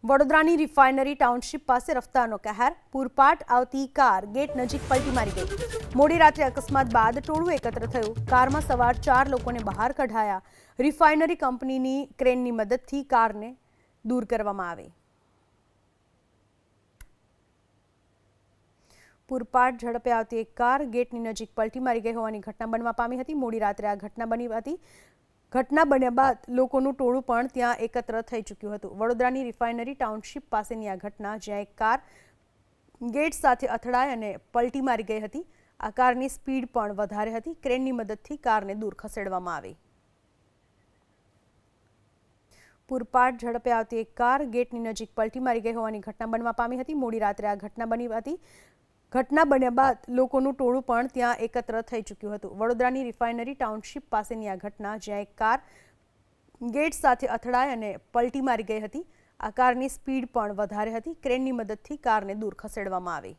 વડોદરાની refinery township પાસે રફતારનો કહેર. પૂરપાટ આવતી કાર ગેટ નજીક પલટી મારી ગઈ. મોડી રાત્રે અકસ્માત બાદ ટોળું એકત્ર થયું. કારમાં સવાર 4 લોકોને બહાર કઢાયા. રિફાઇનરી કંપનીની ક્રેનની મદદથી કારને દૂર કરવામાં આવી. પૂરપાટ ઝડપે આવતી એક કાર ગેટની નજીક પલટી મારી ગઈ હોવાની ઘટના બનવા પામી હતી. મોડી રાત્રે આ ઘટના બની હતી. ઘટના બન્યા બાદ લોકોનું ટોળું પણ ત્યાં એકત્ર થઈ ચૂક્યું હતું. વડોદરાની રિફાઇનરી ટાઉનશીપ પાસેની આ ઘટના, જ્યાં એક કાર ગેટ સાથે અથડાઈ અને પલટી મારી ગઈ હતી. આ કારની સ્પીડ પણ વધારે હતી. ક્રેનની મદદથી કારને દૂર ખસેડવામાં આવી. પૂરપાટ ઝડપે આવતી એક કાર ગેટની નજીક પલટી મારી ગઈ હોવાની ઘટના બનવા પામી હતી. મોડી રાત્રે આ ઘટના બની હતી. ઘટના બન્યા બાદ લોકોનું ટોળું પણ ત્યાં એકત્ર થઈ ચૂક્યું હતું. વડોદરાની રિફાઇનરી ટાઉનશીપ પાસેની આ ઘટના, જ્યાં એક કાર ગેટ સાથે અથડાઈ અને પલટી મારી ગઈ હતી. આ કારની સ્પીડ પણ વધારે હતી. ક્રેનની મદદથી કારને દૂર ખસેડવામાં આવી.